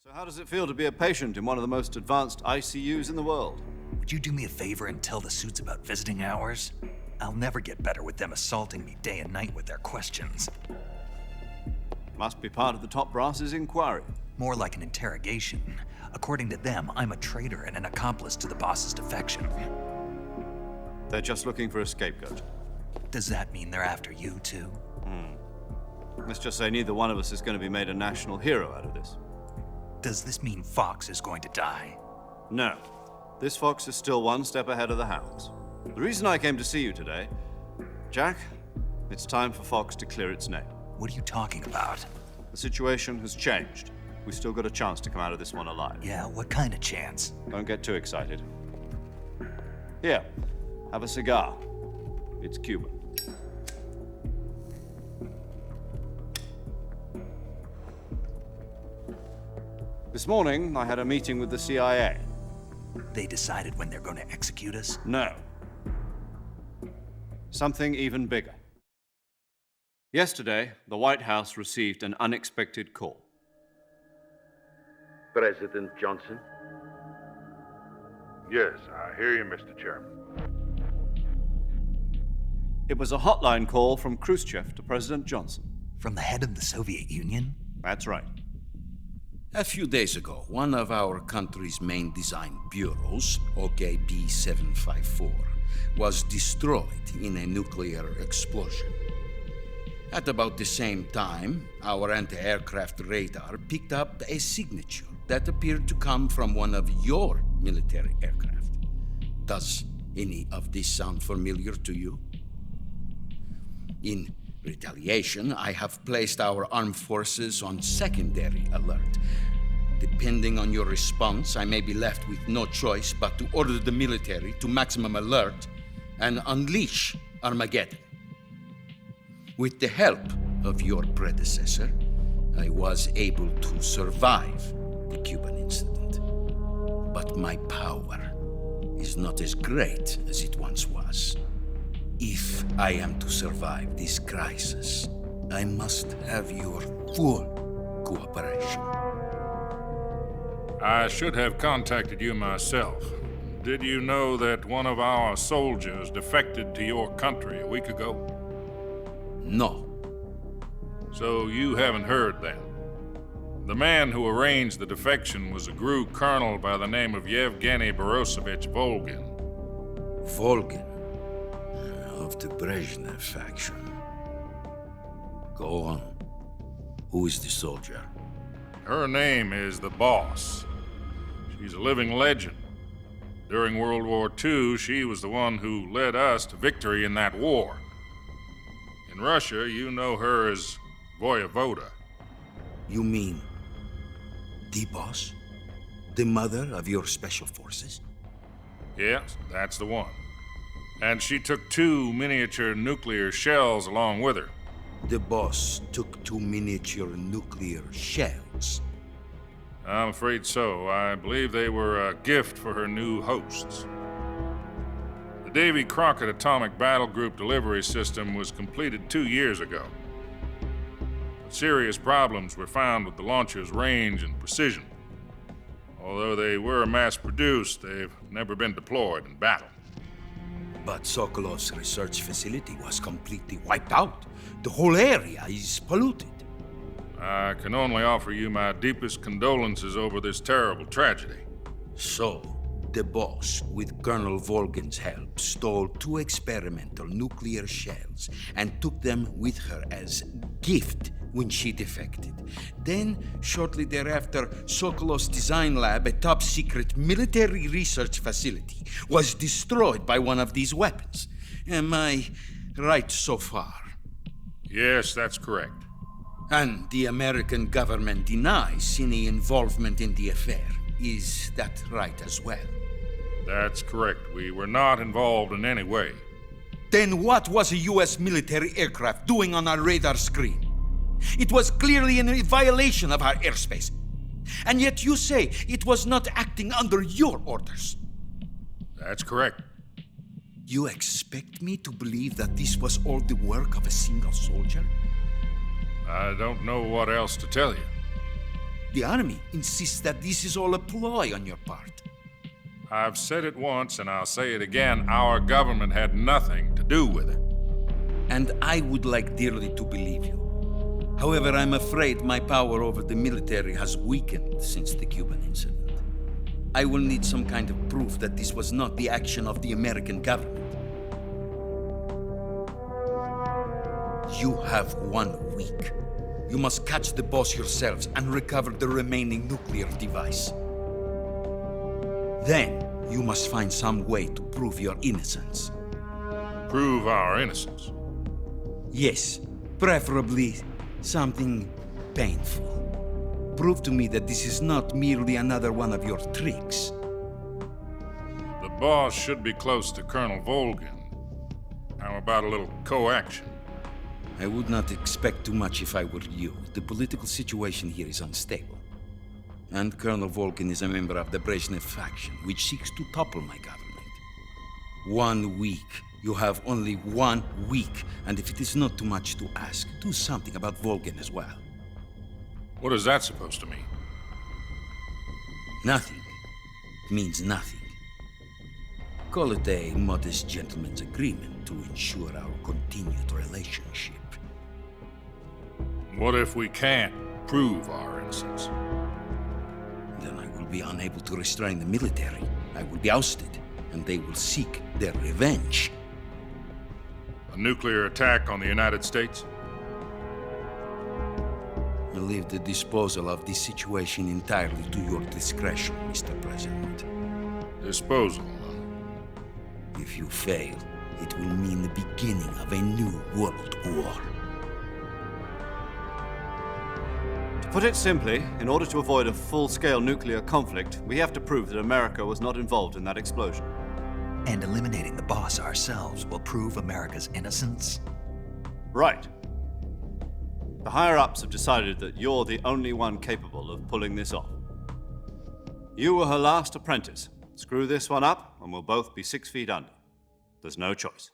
So how does it feel to be a patient in one of the most advanced ICUs in the world? Would you do me a favor and tell the suits about visiting hours? I'll never get better with them assaulting me day and night with their questions. Must be part of the top brass's inquiry. More like an interrogation. According to them, I'm a traitor and an accomplice to the boss's defection. They're just looking for a scapegoat. Does that mean they're after you, too? Let's just say neither one of us is going to be made a national hero out of this. Does this mean Fox is going to die? No. This fox is still one step ahead of the hounds. The reason I came to see you today, Jack, it's time for Fox to clear its name. What are you talking about? The situation has changed. We've still got a chance to come out of this one alive. Yeah, what kind of chance? Don't get too excited. Here, have a cigar. It's Cuban. This morning, I had a meeting with the CIA. They decided when they're going to execute us? No. Something even bigger. Yesterday, the White House received an unexpected call. President Johnson? Yes, I hear you, Mr. Chairman. It was a hotline call from Khrushchev to President Johnson. From the head of the Soviet Union? That's right. A few days ago, one of our country's main design bureaus, OKB 754, was destroyed in a nuclear explosion. At about the same time, our anti-aircraft radar picked up a signature that appeared to come from one of your military aircraft. Does any of this sound familiar to you? In retaliation, I have placed our armed forces on secondary alert. Depending on your response, I may be left with no choice but to order the military to maximum alert and unleash Armageddon. With the help of your predecessor, I was able to survive the Cuban incident. But my power is not as great as it once was. If I am to survive this crisis, I must have your full cooperation. I should have contacted you myself. Did you know that one of our soldiers defected to your country a week ago? No. So you haven't heard then. The man who arranged the defection was a GRU colonel by the name of Yevgeny Borisovich Volgin. Volgin, of the Brezhnev faction. Go on. Who is the soldier? Her name is the Boss. She's a living legend. During World War II, she was the one who led us to victory in that war. In Russia, you know her as Voyevoda. You mean the boss? The mother of your special forces? Yes, that's the one. And she took 2 miniature nuclear shells along with her. The boss took 2 miniature nuclear shells. I'm afraid so. I believe they were a gift for her new hosts. The Davy Crockett Atomic Battle Group delivery system was completed 2 years ago. But serious problems were found with the launcher's range and precision. Although they were mass-produced, they've never been deployed in battle. But Sokolov's research facility was completely wiped out. The whole area is polluted. I can only offer you my deepest condolences over this terrible tragedy. So, the boss, with Colonel Volgin's help, stole 2 experimental nuclear shells and took them with her as gift when she defected. Then, shortly thereafter, Sokolov's design lab, a top-secret military research facility, was destroyed by one of these weapons. Am I right so far? Yes, that's correct. And the American government denies any involvement in the affair. Is that right as well? That's correct. We were not involved in any way. Then what was a U.S. military aircraft doing on our radar screen? It was clearly in violation of our airspace. And yet you say it was not acting under your orders. That's correct. You expect me to believe that this was all the work of a single soldier? I don't know what else to tell you. The army insists that this is all a ploy on your part. I've said it once and I'll say it again. Our government had nothing to do with it. And I would like dearly to believe you. However, I'm afraid my power over the military has weakened since the Cuban incident. I will need some kind of proof that this was not the action of the American government. You have 1 week. You must catch the boss yourselves and recover the remaining nuclear device. Then, you must find some way to prove your innocence. Prove our innocence. Yes, preferably something painful. Prove to me that this is not merely another one of your tricks. The boss should be close to Colonel Volgin. How about a little co-action? I would not expect too much if I were you. The political situation here is unstable. And Colonel Volgin is a member of the Brezhnev faction, which seeks to topple my government. 1 week. You have only 1 week, and if it is not too much to ask, do something about Volgin as well. What is that supposed to mean? Nothing. It means nothing. Call it a modest gentleman's agreement to ensure our continued relationship. What if we can't prove our innocence? Then I will be unable to restrain the military. I will be ousted, and they will seek their revenge. A nuclear attack on the United States? I leave the disposal of this situation entirely to your discretion, Mr. President. Disposal, huh? If you fail, it will mean the beginning of a new world war. To put it simply, in order to avoid a full-scale nuclear conflict, we have to prove that America was not involved in that explosion. And eliminating the boss ourselves will prove America's innocence? Right. The higher-ups have decided that you're the only one capable of pulling this off. You were her last apprentice. Screw this one up, and we'll both be 6 feet under. There's no choice.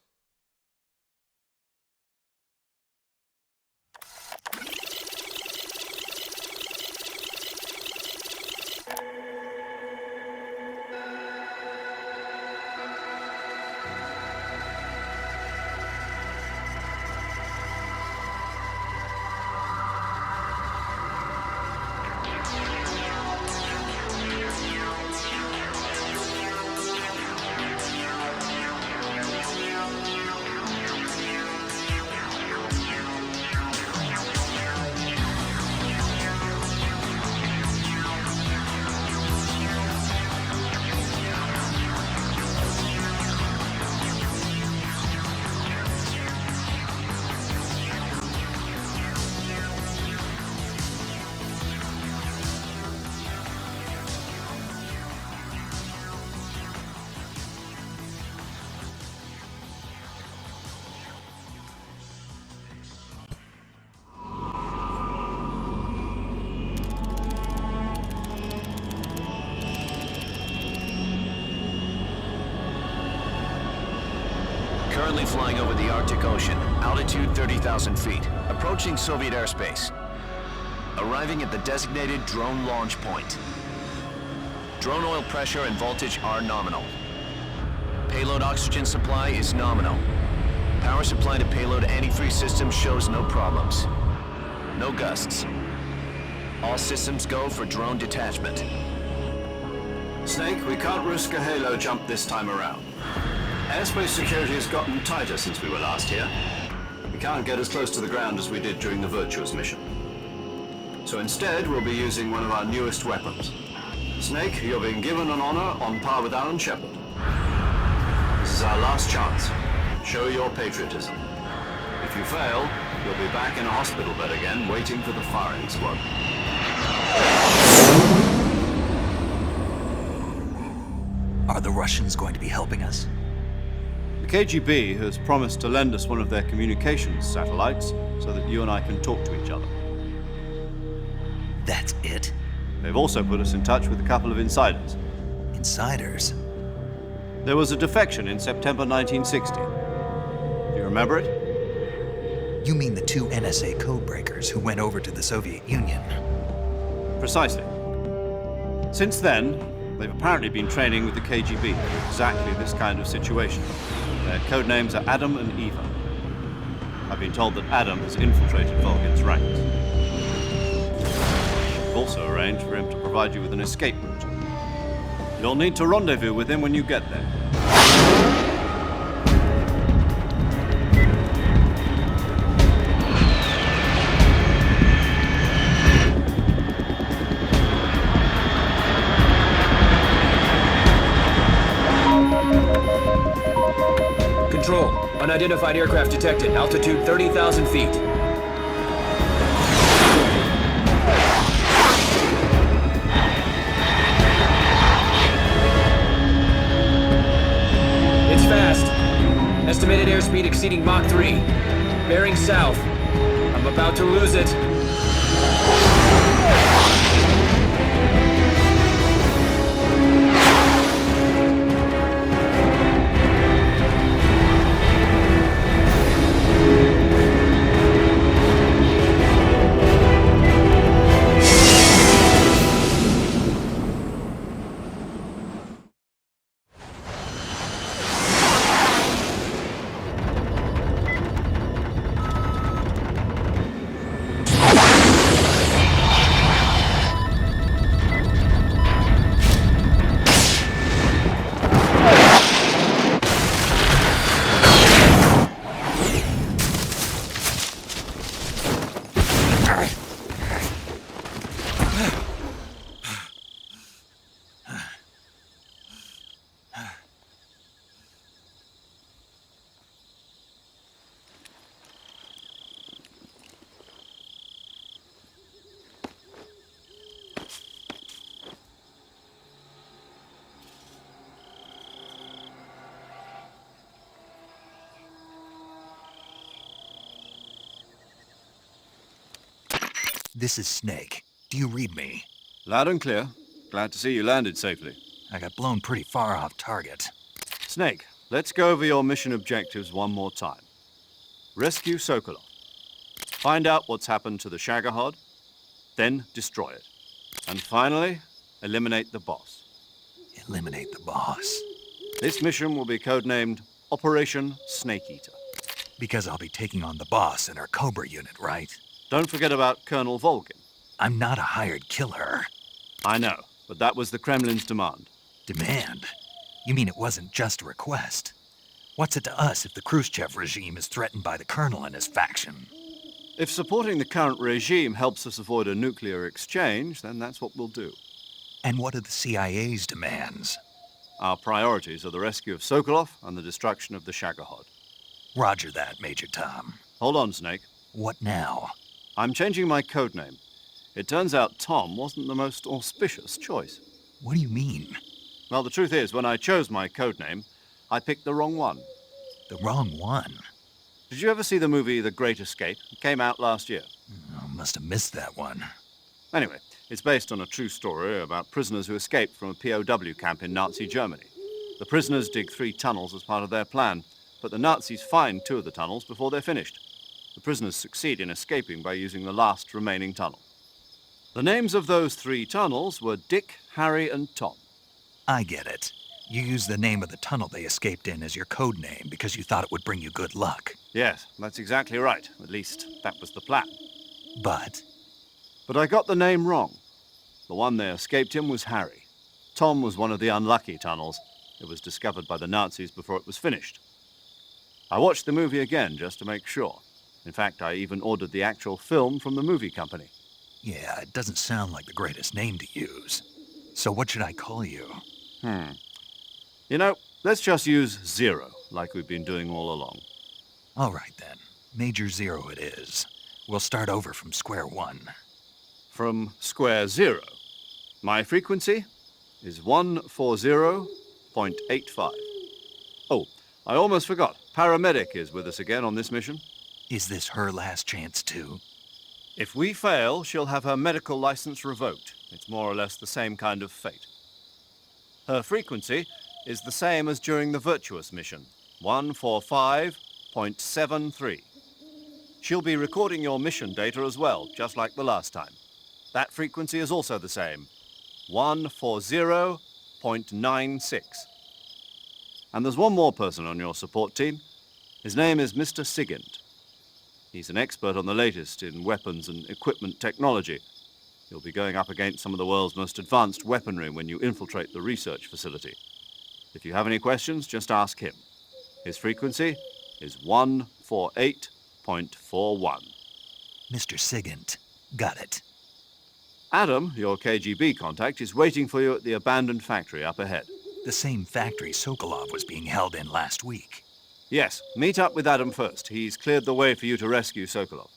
Currently flying over the Arctic Ocean, altitude 30,000 feet, approaching Soviet airspace. Arriving at the designated drone launch point. Drone oil pressure and voltage are nominal. Payload oxygen supply is nominal. Power supply to payload antifreeze system shows no problems. No gusts. All systems go for drone detachment. Snake, we can't risk a halo jump this time around. Airspace security has gotten tighter since we were last here. We can't get as close to the ground as we did during the Virtuous mission. So instead, we'll be using one of our newest weapons. Snake, you're being given an honor on par with Alan Shepard. This is our last chance. Show your patriotism. If you fail, you'll be back in a hospital bed again, waiting for the firing squad. Are the Russians going to be helping us? The KGB has promised to lend us one of their communications satellites so that you and I can talk to each other. That's it? They've also put us in touch with a couple of insiders. Insiders? There was a defection in September 1960. Do you remember it? You mean the 2 NSA codebreakers who went over to the Soviet Union? Precisely. Since then, they've apparently been training with the KGB for exactly this kind of situation. Their code names are Adam and Eva. I've been told that Adam has infiltrated Volgin's ranks. We've also arranged for him to provide you with an escape route. You'll need to rendezvous with him when you get there. Control. Unidentified aircraft detected. Altitude 30,000 feet. It's fast. Estimated airspeed exceeding Mach 3. Bearing south. I'm about to lose it. This is Snake. Do you read me? Loud and clear. Glad to see you landed safely. I got blown pretty far off target. Snake, let's go over your mission objectives one more time. Rescue Sokolov. Find out what's happened to the Shagohod, then destroy it. And finally, eliminate the boss. Eliminate the boss. This mission will be codenamed Operation Snake Eater. Because I'll be taking on the boss in our Cobra unit, right? Don't forget about Colonel Volgin. I'm not a hired killer. I know, but that was the Kremlin's demand. Demand? You mean it wasn't just a request? What's it to us if the Khrushchev regime is threatened by the Colonel and his faction? If supporting the current regime helps us avoid a nuclear exchange, then that's what we'll do. And what are the CIA's demands? Our priorities are the rescue of Sokolov and the destruction of the Shagohod. Roger that, Major Tom. Hold on, Snake. What now? I'm changing my codename. It turns out Tom wasn't the most auspicious choice. What do you mean? Well, the truth is, when I chose my codename, I picked the wrong one. The wrong one? Did you ever see the movie The Great Escape? It came out last year. Oh, must have missed that one. Anyway, it's based on a true story about prisoners who escaped from a POW camp in Nazi Germany. The prisoners dig 3 tunnels as part of their plan, but the Nazis find 2 of the tunnels before they're finished. The prisoners succeed in escaping by using the last remaining tunnel. The names of those 3 tunnels were Dick, Harry, and Tom. I get it. You used the name of the tunnel they escaped in as your code name because you thought it would bring you good luck. Yes, that's exactly right. At least, that was the plan. But But I got the name wrong. The one they escaped in was Harry. Tom was one of the unlucky tunnels. It was discovered by the Nazis before it was finished. I watched the movie again just to make sure. In fact, I even ordered the actual film from the movie company. yeah, it doesn't sound like the greatest name to use. So what should I call you? You know, let's just use Zero, like we've been doing all along. All right then. Major Zero it is. We'll start over from square one. From square 0. My frequency is 140.85. Oh, I almost forgot. Paramedic is with us again on this mission. Is this her last chance too? If we fail, she'll have her medical license revoked. It's more or less the same kind of fate. Her frequency is the same as during the Virtuous mission, 145.73. She'll be recording your mission data as well, just like the last time. That frequency is also the same. 140.96. And there's one more person on your support team. His name is Mr. Sigint. He's an expert on the latest in weapons and equipment technology. You'll be going up against some of the world's most advanced weaponry when you infiltrate the research facility. If you have any questions, just ask him. His frequency is 148.41. Mr. Sigint. Got it. Adam, your KGB contact, is waiting for you at the abandoned factory up ahead. The same factory Sokolov was being held in last week. Yes, meet up with Adam first. He's cleared the way for you to rescue Sokolov.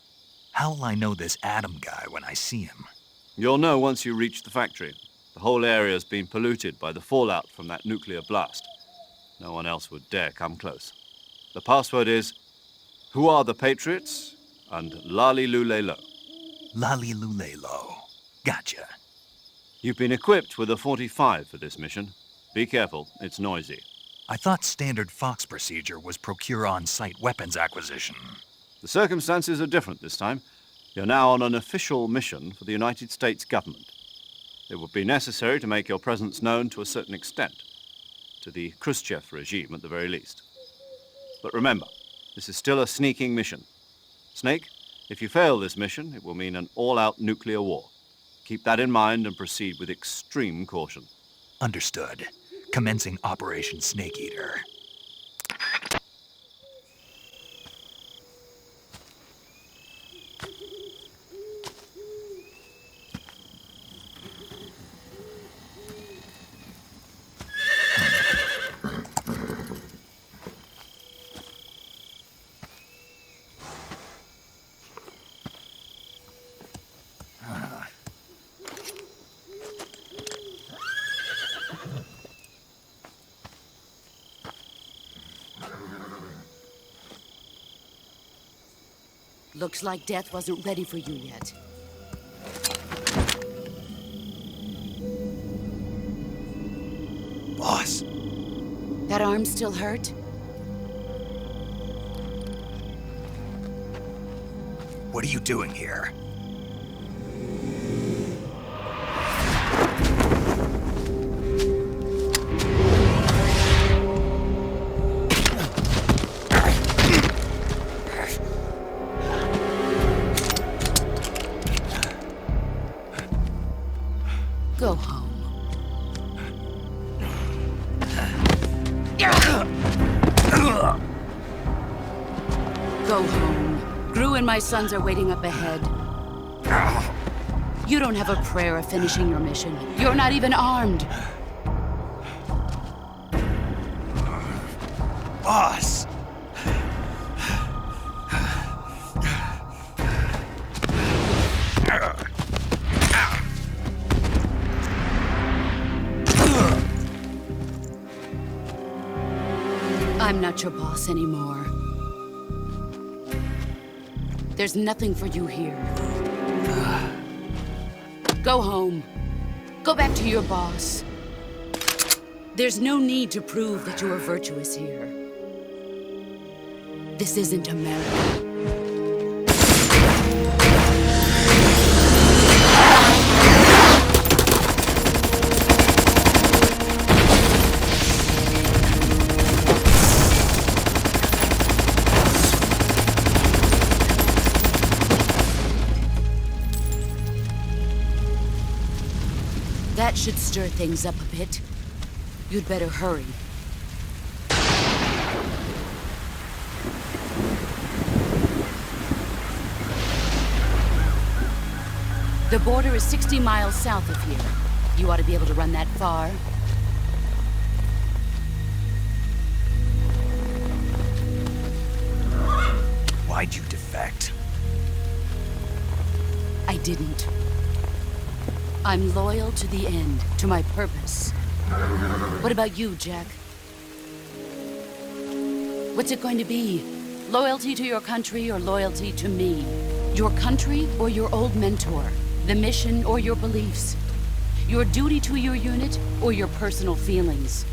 How'll I know this Adam guy when I see him? You'll know once you reach the factory. The whole area's been polluted by the fallout from that nuclear blast. No one else would dare come close. The password is, "Who are the Patriots?" and "Lali Lule Lo." Lali Lule Lo. Gotcha. You've been equipped with a 45 for this mission. Be careful, it's noisy. I thought standard Fox procedure was procure on-site weapons acquisition. The circumstances are different this time. You're now on an official mission for the United States government. It would be necessary to make your presence known to a certain extent, to the Khrushchev regime at the very least. But remember, this is still a sneaking mission. Snake, if you fail this mission, it will mean an all-out nuclear war. Keep that in mind and proceed with extreme caution. Understood. Commencing Operation Snake Eater. Looks like death wasn't ready for you yet. Boss, That arm still hurt? what are you doing here? Go home. Go home. Gru and my sons are waiting up ahead. You don't have a prayer of finishing your mission. You're not even armed. Boss! I'm not your boss anymore. There's nothing for you here. Go home. Go back to your boss. There's no need to prove that you are virtuous here. This isn't America. That should stir things up a bit. You'd better hurry. The border is 60 miles south of here. You ought to be able to run that far. Why'd you defect? I didn't. I'm loyal to the end, to my purpose. What about you, Jack? What's it going to be? Loyalty to your country or loyalty to me? Your country or your old mentor? The mission or your beliefs? Your duty to your unit or your personal feelings?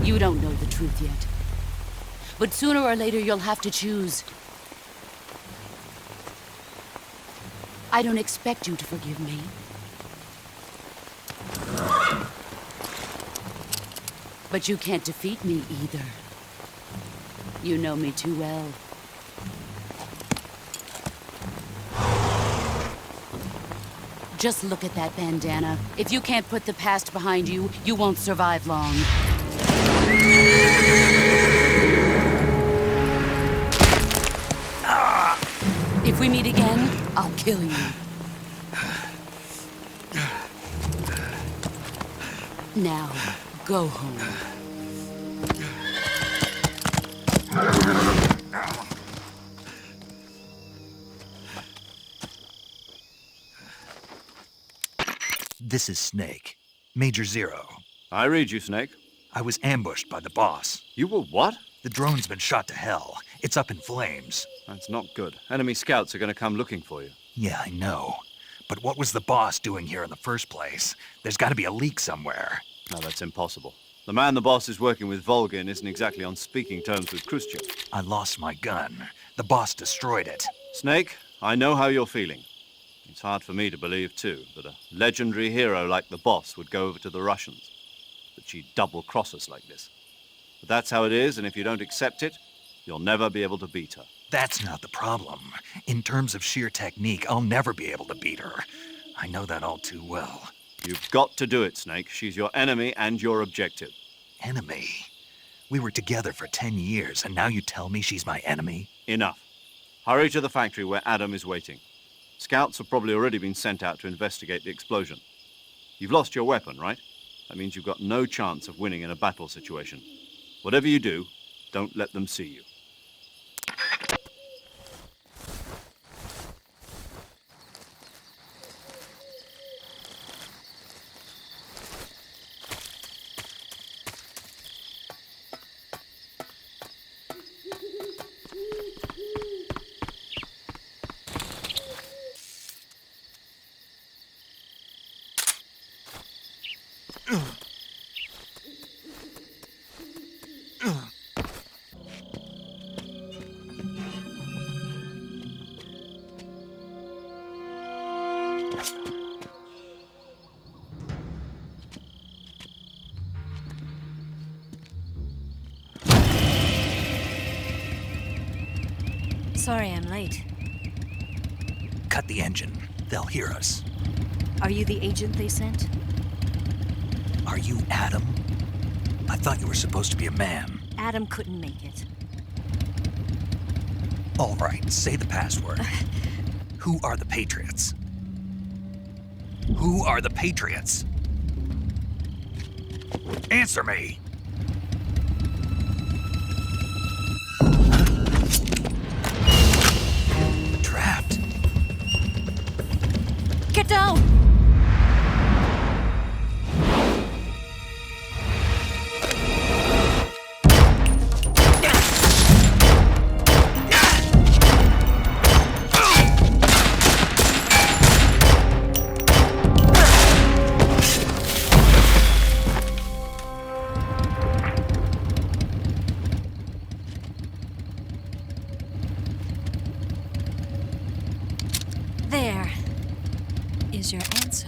You don't know the truth yet. But sooner or later, you'll have to choose. I don't expect you to forgive me. But you can't defeat me either. You know me too well. Just look at that bandana. If you can't put the past behind you, you won't survive long. If we meet again, I'll kill you. Now, go home. This is Snake. Major Zero. I read you, Snake. I was ambushed by the boss. You were what? The drone's been shot to hell. It's up in flames. That's not good. Enemy scouts are going to come looking for you. Yeah, I know. But what was the boss doing here in the first place? There's got to be a leak somewhere. No, that's impossible. The man the boss is working with, Volgin, isn't exactly on speaking terms with Khrushchev. I lost my gun. The boss destroyed it. Snake, I know how you're feeling. It's hard for me to believe, too, that a legendary hero like the boss would go over to the Russians. That she'd double-cross us like this. But that's how it is, and if you don't accept it, you'll never be able to beat her. That's not the problem. In terms of sheer technique, I'll never be able to beat her. I know that all too well. You've got to do it, Snake. She's your enemy and your objective. Enemy? We were together for 10 years, and now you tell me she's my enemy? Enough. Hurry to the factory where Adam is waiting. Scouts have probably already been sent out to investigate the explosion. You've lost your weapon, right? That means you've got no chance of winning in a battle situation. Whatever you do, don't let them see you. Sorry I'm late. Cut the engine. They'll hear us. Are you the agent they sent? Are you Adam? I thought you were supposed to be a man. Adam couldn't make it. All right, say the password. Who are the Patriots? Who are the Patriots? Answer me! Trapped. Get down! There is your answer.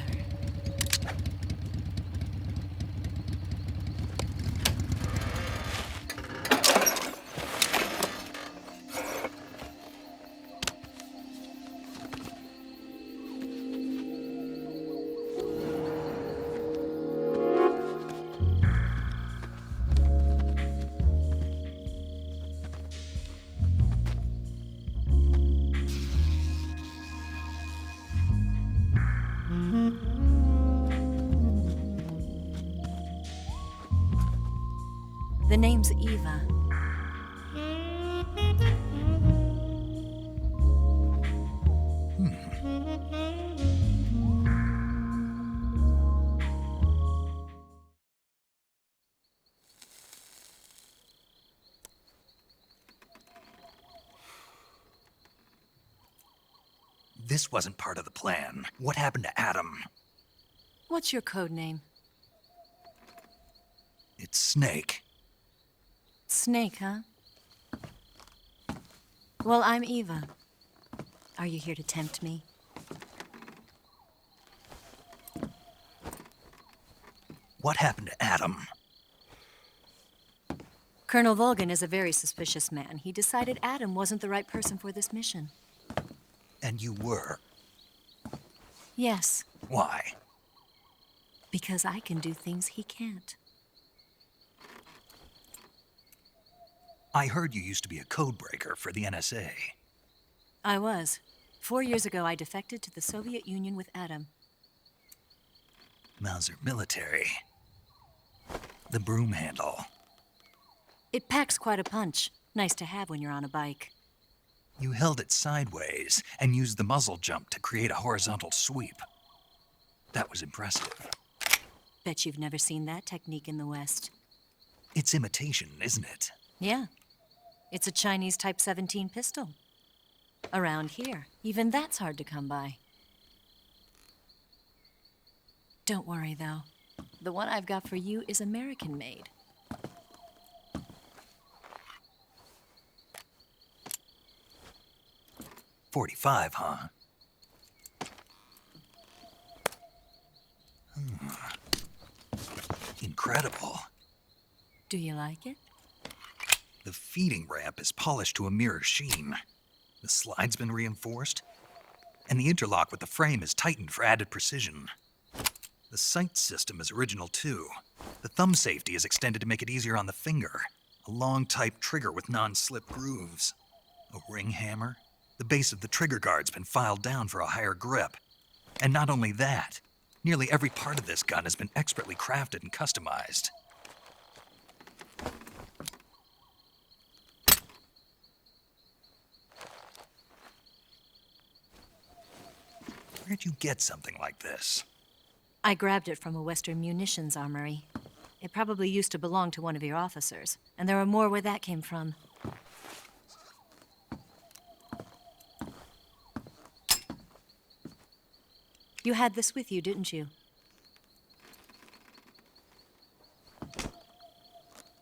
The name's Eva. This wasn't part of the plan. What happened to Adam? What's your code name? It's Snake. Snake, huh? Well, I'm Eva. Are you here to tempt me? What happened to Adam? Colonel Volgan is a very suspicious man. He decided Adam wasn't the right person for this mission. And you were. Yes, Why? because I can do things he can't. I heard you used to be a codebreaker for the NSA. I was. 4 years ago, I defected to the Soviet Union with Adam. Mauser military. The broom handle. It packs quite a punch. Nice to have when you're on a bike. You held it sideways and used the muzzle jump to create a horizontal sweep. That was impressive. Bet you've never seen that technique in the West. It's imitation, isn't it? Yeah. It's a Chinese Type 17 pistol. Around here, even that's hard to come by. Don't worry, though. The one I've got for you is American-made. .45, huh? Incredible. Do you like it? The feeding ramp is polished to a mirror sheen. The slide's been reinforced, and the interlock with the frame is tightened for added precision. The sight system is original too. The thumb safety is extended to make it easier on the finger. A long type trigger with non-slip grooves. A ring hammer. The base of the trigger guard's been filed down for a higher grip. And not only that, nearly every part of this gun has been expertly crafted and customized. Where'd you get something like this? I grabbed it from a Western munitions armory. It probably used to belong to one of your officers, and there are more where that came from. You had this with you, didn't you?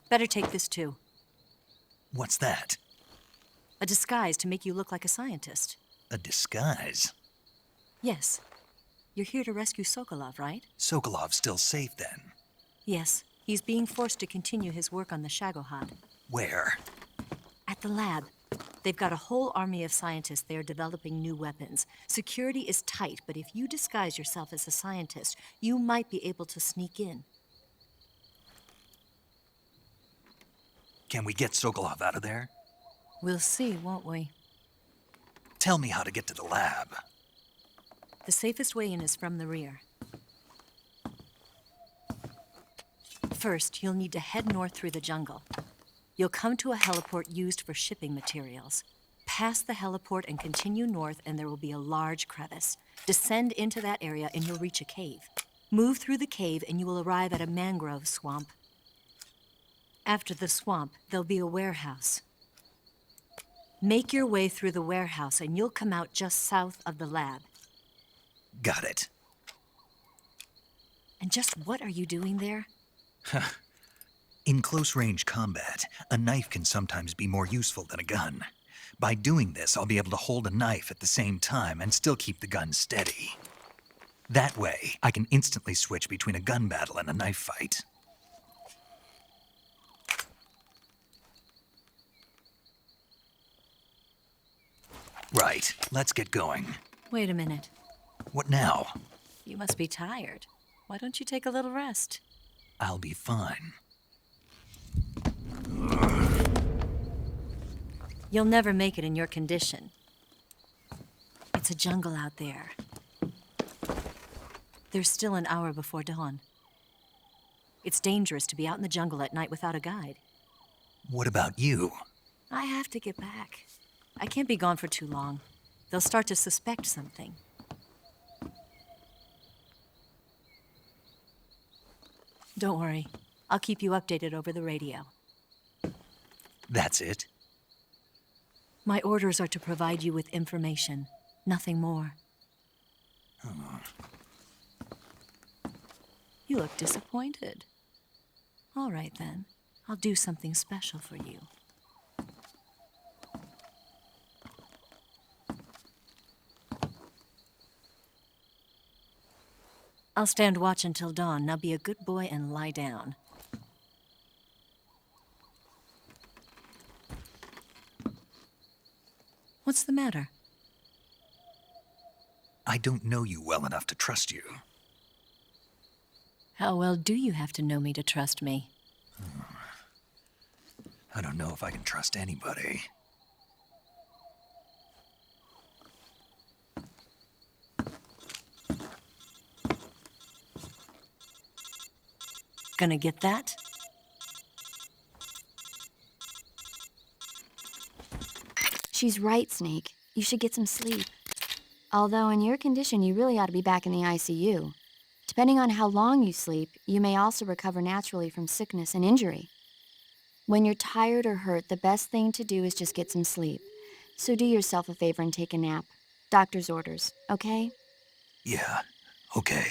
Better take this too. What's that? A disguise to make you look like a scientist. A disguise? Yes. You're here to rescue Sokolov, right? Sokolov's still safe then. Yes. He's being forced to continue his work on the Shagohod. Where? At the lab. They've got a whole army of scientists there developing new weapons. Security is tight, but if you disguise yourself as a scientist, you might be able to sneak in. Can we get Sokolov out of there? We'll see, won't we? Tell me how to get to the lab. The safest way in is from the rear. First, you'll need to head north through the jungle. You'll come to a heliport used for shipping materials. Pass the heliport and continue north, and there will be a large crevice. Descend into that area, and you'll reach a cave. Move through the cave, and you will arrive at a mangrove swamp. After the swamp, there'll be a warehouse. Make your way through the warehouse, and you'll come out just south of the lab. Got it. And just what are you doing there? In close-range combat, a knife can sometimes be more useful than a gun. By doing this, I'll be able to hold a knife at the same time and still keep the gun steady. That way, I can instantly switch between a gun battle and a knife fight. Right, let's get going. Wait a minute. What now? You must be tired. Why don't you take a little rest? I'll be fine. You'll never make it in your condition. It's a jungle out there. There's still an hour before dawn. It's dangerous to be out in the jungle at night without a guide. What about you? I have to get back. I can't be gone for too long. They'll start to suspect something. Don't worry. I'll keep you updated over the radio. That's it? My orders are to provide you with information, nothing more. You look disappointed. All right, then. I'll do something special for you. I'll stand watch until dawn. Now be a good boy and lie down. What's the matter? I don't know you well enough to trust you. How well do you have to know me to trust me? I don't know if I can trust anybody. Gonna get that? She's right, Snake. You should get some sleep. Although in your condition, you really ought to be back in the ICU. Depending on how long you sleep, you may also recover naturally from sickness and injury. When you're tired or hurt, the best thing to do is just get some sleep. So do yourself a favor and take a nap. Doctor's orders, okay? Yeah, okay.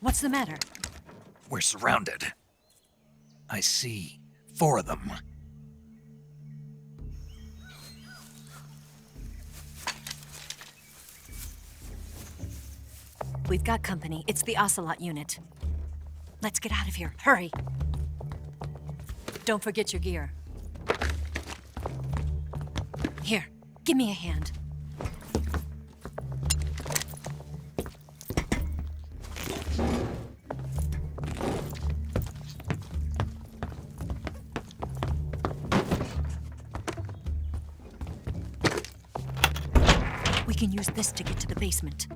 What's the matter? We're surrounded. I see 4 of them. We've got company. It's the Ocelot unit. Let's get out of here. Hurry! Don't forget your gear. Here, give me a hand. We can use this to get to the basement.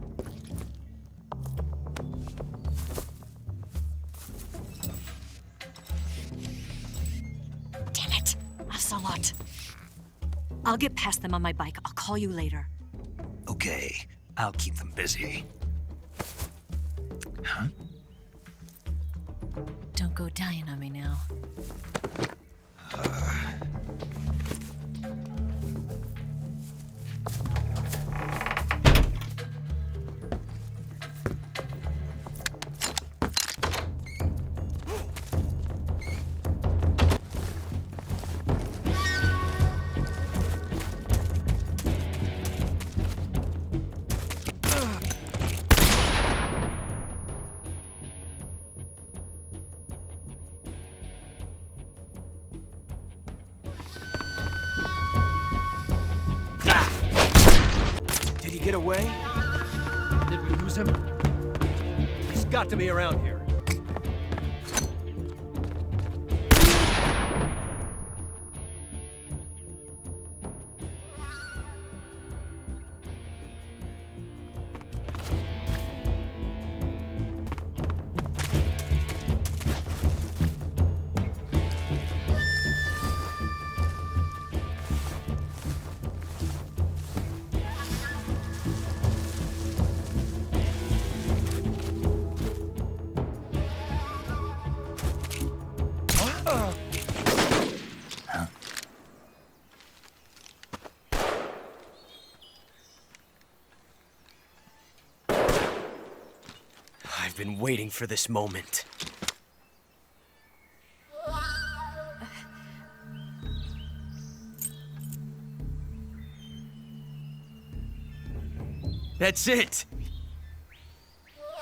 Damn it! Ocelot! I'll get past them on my bike. I'll call you later. Okay, I'll keep them busy. Huh? Don't go dying on me now. Did he get away? Did we lose him? He's got to be around here. I've been waiting for this moment. That's it!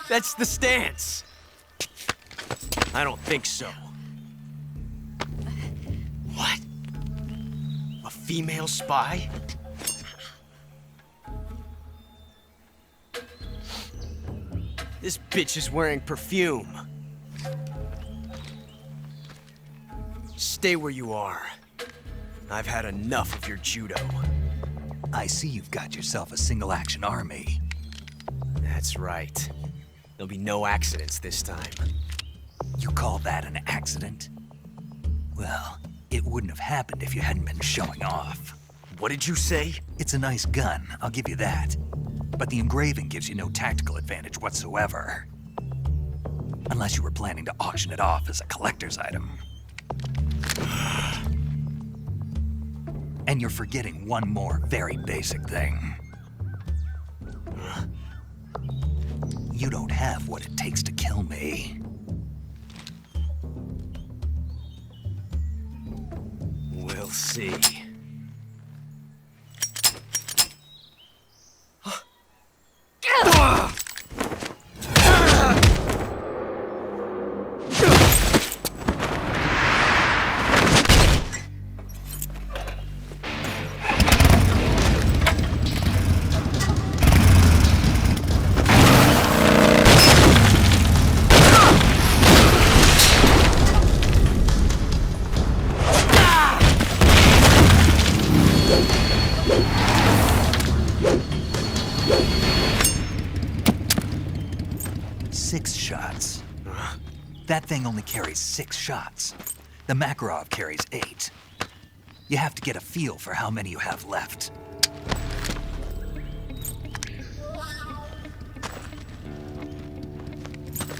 That's the stance! I don't think so. What? A female spy? This bitch is wearing perfume. Stay where you are. I've had enough of your judo. I see you've got yourself a single-action army. That's right. There'll be no accidents this time. You call that an accident? Well, it wouldn't have happened if you hadn't been showing off. What did you say? It's a nice gun, I'll give you that. But the engraving gives you no tactical advantage whatsoever. Unless you were planning to auction it off as a collector's item. And you're forgetting one more very basic thing. You don't have what it takes to kill me. We'll see. That thing only carries 6 shots. The Makarov carries 8. You have to get a feel for how many you have left.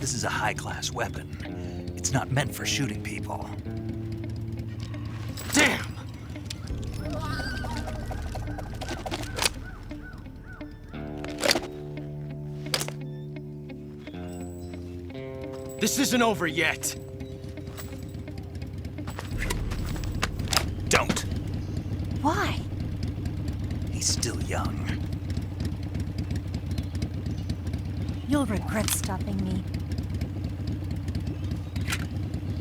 This is a high-class weapon. It's not meant for shooting people. Damn! This isn't over yet. Don't. Why? He's still young. You'll regret stopping me.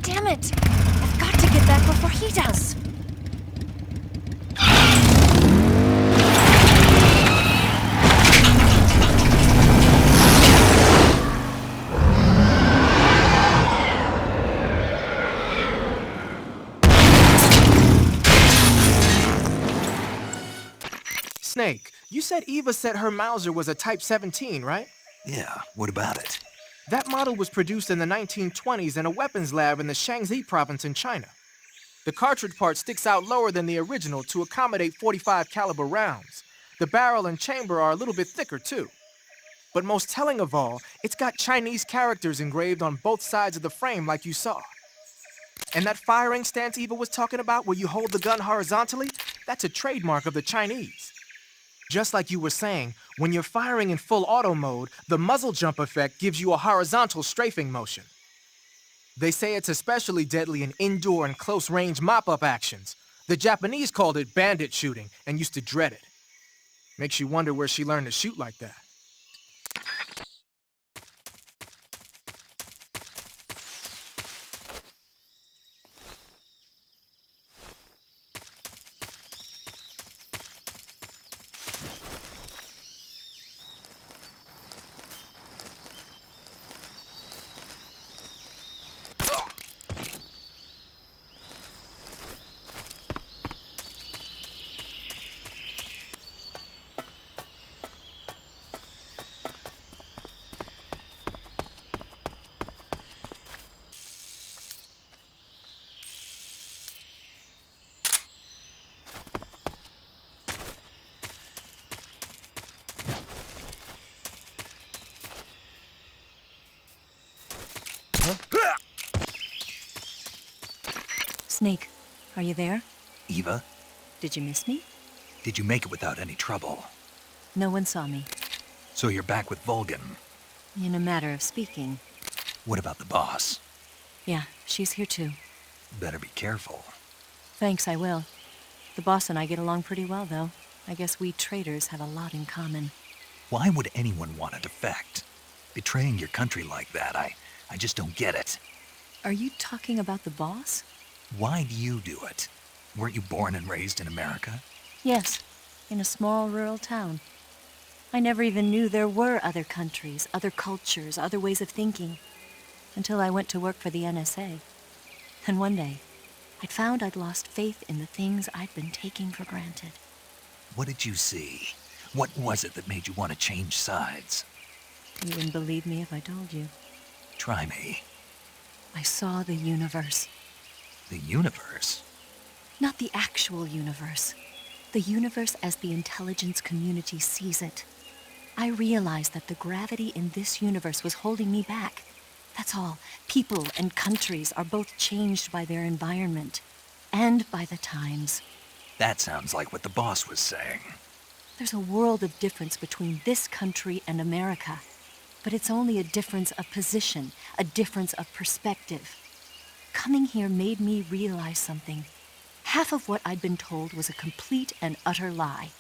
Damn it! I've got to get back before he does. Snake, you said Eva said her Mauser was a Type 17, right? Yeah, what about it? That model was produced in the 1920s in a weapons lab in the Shaanxi province in China. The cartridge part sticks out lower than the original to accommodate 45 caliber rounds. The barrel and chamber are a little bit thicker too. But most telling of all, it's got Chinese characters engraved on both sides of the frame like you saw. And that firing stance Eva was talking about where you hold the gun horizontally, that's a trademark of the Chinese. Just like you were saying, when you're firing in full auto mode, the muzzle jump effect gives you a horizontal strafing motion. They say it's especially deadly in indoor and close-range mop-up actions. The Japanese called it bandit shooting and used to dread it. Makes you wonder where she learned to shoot like that. Snake, are you there? Eva, Did you miss me? did you make it without any trouble? No one saw me. So you're back with Vulcan. In a matter of speaking. What about the boss? Yeah, she's here too. Better be careful. Thanks, I will. The boss and I get along pretty well, though. I guess we traitors have a lot in common. Why would anyone want to defect? Betraying your country like that, I just don't get it. Are you talking about the boss? Why do you do it? Weren't you born and raised in America? Yes, in a small rural town. I never even knew there were other countries, other cultures, other ways of thinking, until I went to work for the NSA. And one day, I'd found I'd lost faith in the things I'd been taking for granted. What did you see? What was it that made you want to change sides? You wouldn't believe me if I told you. Try me. I saw the universe. The universe? Not the actual universe. The universe as the intelligence community sees it. I realized that the gravity in this universe was holding me back. That's all. People and countries are both changed by their environment and by the times. That sounds like what the boss was saying. There's a world of difference between this country and America, but it's only a difference of position, a difference of perspective. Coming here made me realize something. Half of what I'd been told was a complete and utter lie.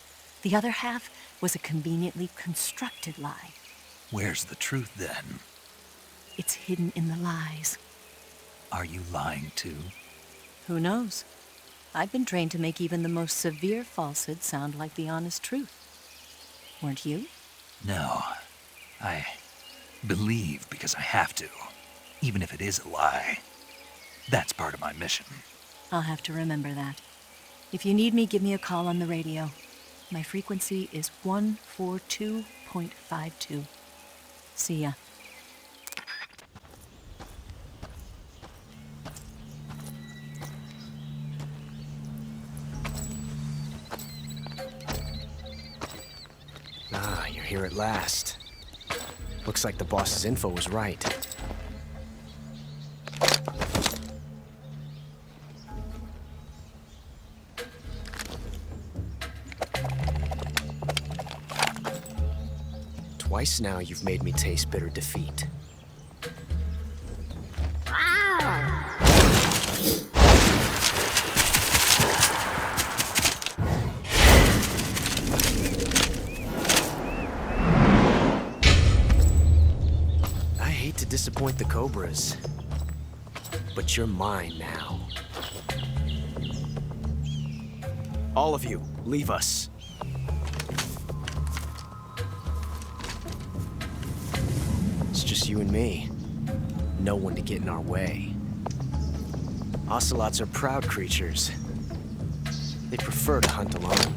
The other half was a conveniently constructed lie. Where's the truth then? It's hidden in the lies. Are you lying too? Who knows? I've been trained to make even the most severe falsehood sound like the honest truth. Weren't you? No. I believe because I have to, even if it is a lie. That's part of my mission. I'll have to remember that. If you need me, give me a call on the radio. My frequency is 142.52. See ya. Ah, you're here at last. Looks like the boss's info was right. Twice now you've made me taste bitter defeat. I hate to disappoint the Cobras, but you're mine now. All of you, leave us. It's just you and me. No one to get in our way. Ocelots are proud creatures. They prefer to hunt alone.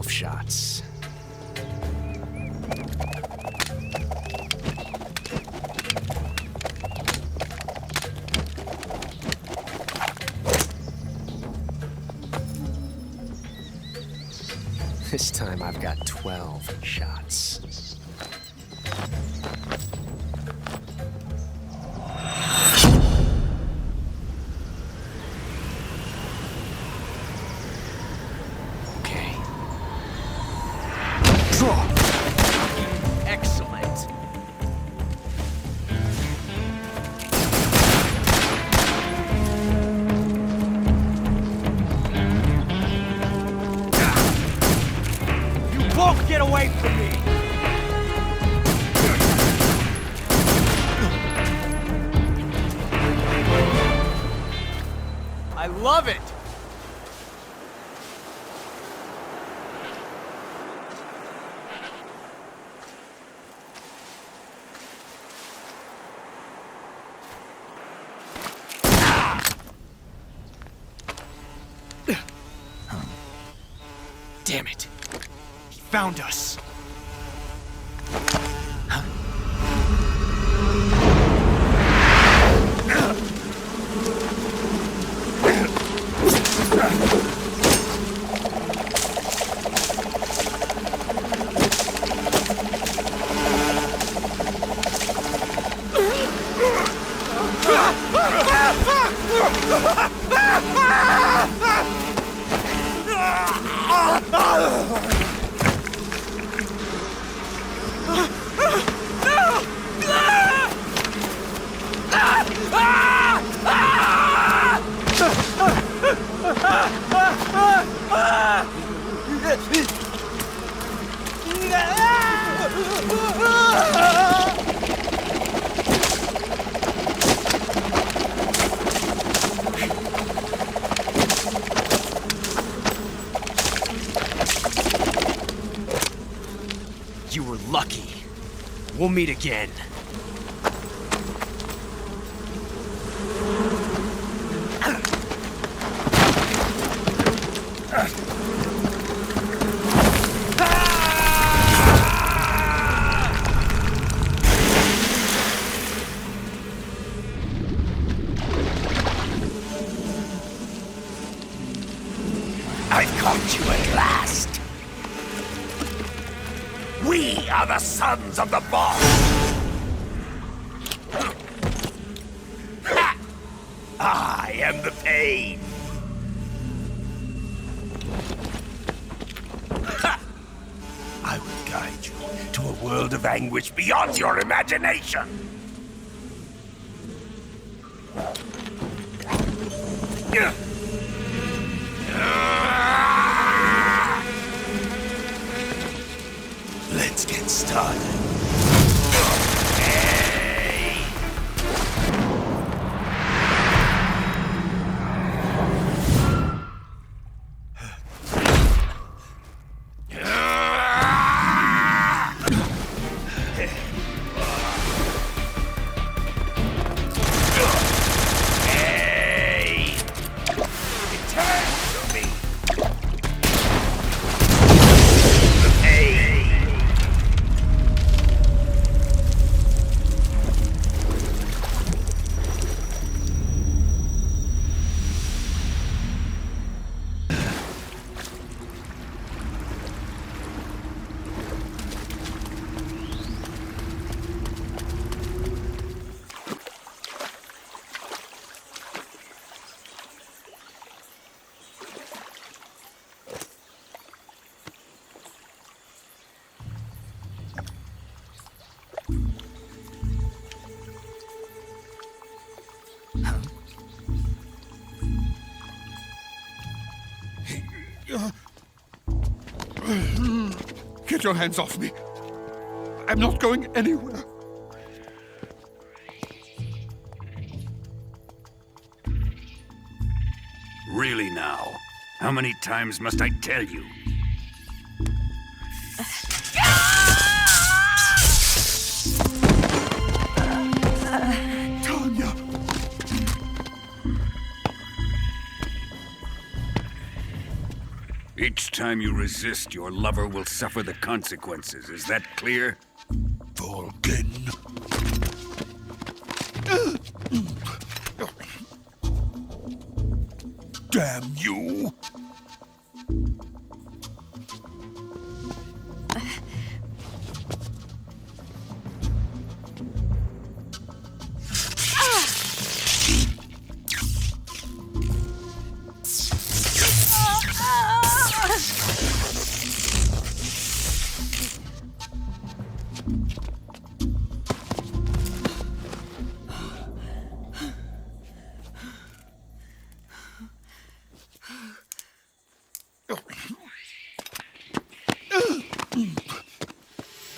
Shots. This time I've got 12 shots. Excellent. You won't get away from me! I love it! Damn it. He found us. You were lucky. We'll meet again. I've caught you at last. We are the sons of the boss. Ha! I am the pain. Ha! I will guide you to a world of anguish beyond your imagination. Let's get started. Hey! Hey! Return to me. Hey! Get your hands off me. I'm not going anywhere. Really now? How many times must I tell you? Tanya! Each time you resist, your lover will suffer the consequences. Is that clear? Vulcan. Damn you!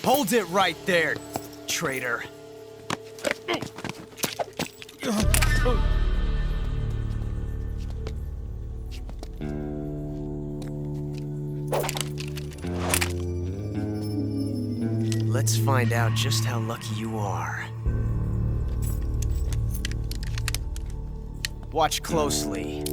Hold it right there, traitor. Let's find out just how lucky you are. Watch closely.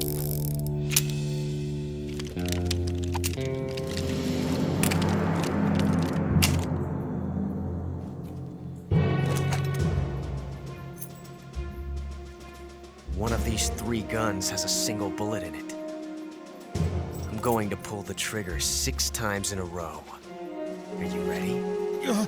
One of these 3 guns has a single bullet in it. I'm going to pull the trigger 6 times in a row. Are you ready? Huh.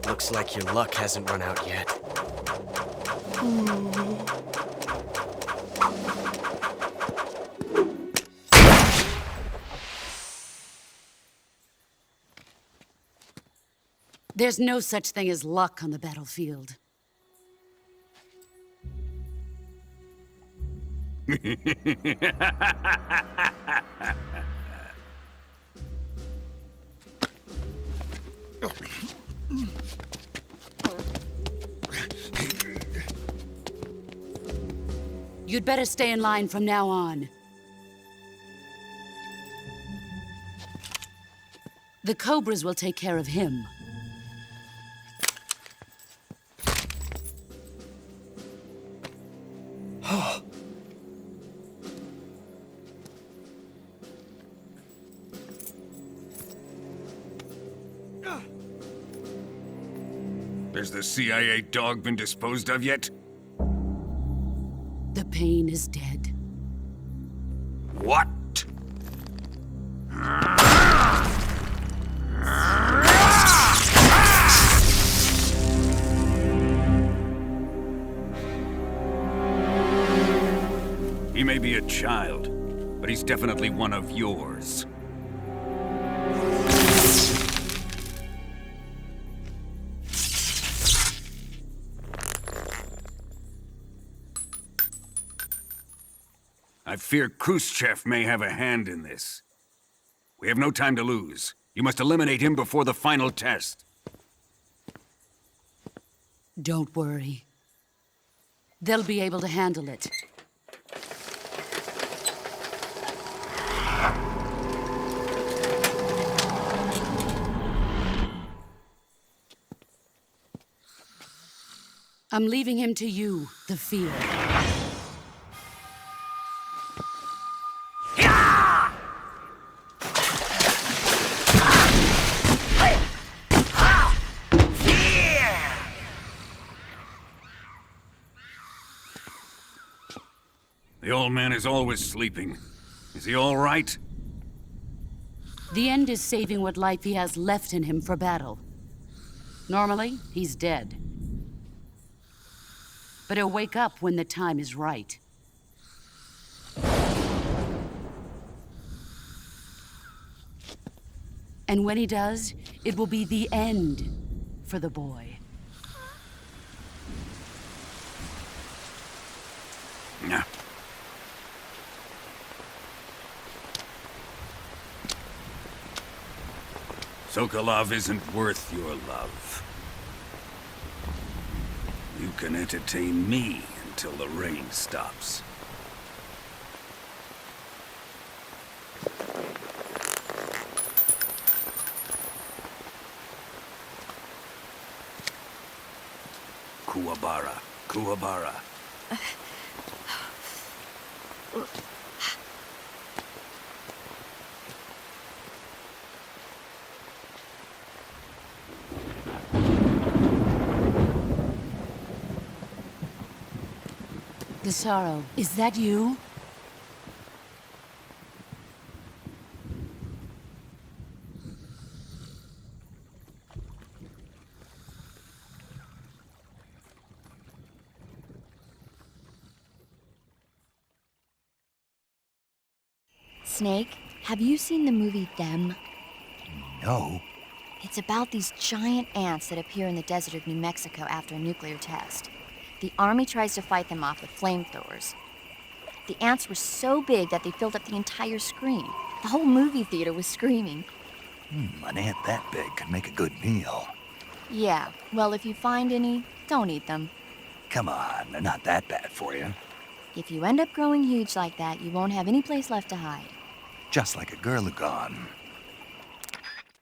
Looks like your luck hasn't run out yet. There's no such thing as luck on the battlefield. You'd better stay in line from now on. The Cobras will take care of him. Has the CIA dog been disposed of yet? The pain is dead. What? He may be a child, but he's definitely one of yours. I fear Khrushchev may have a hand in this. We have no time to lose. You must eliminate him before the final test. Don't worry. They'll be able to handle it. I'm leaving him to you, the field. The old man is always sleeping. Is he all right? The end is saving what life he has left in him for battle. Normally, he's dead. But he'll wake up when the time is right. And when he does, it will be the end for the boy. Nah. Sokolov isn't worth your love. You can entertain me until the rain stops. Kuwabara, Kuwabara. The sorrow, is that you? Snake, have you seen the movie Them? No. It's about these giant ants that appear in the desert of New Mexico after a nuclear test. The army tries to fight them off with flamethrowers. The ants were so big that they filled up the entire screen. The whole movie theater was screaming. An ant that big could make a good meal. Yeah, well, if you find any, don't eat them. Come on, they're not that bad for you. If you end up growing huge like that, you won't have any place left to hide. Just like a girl gone.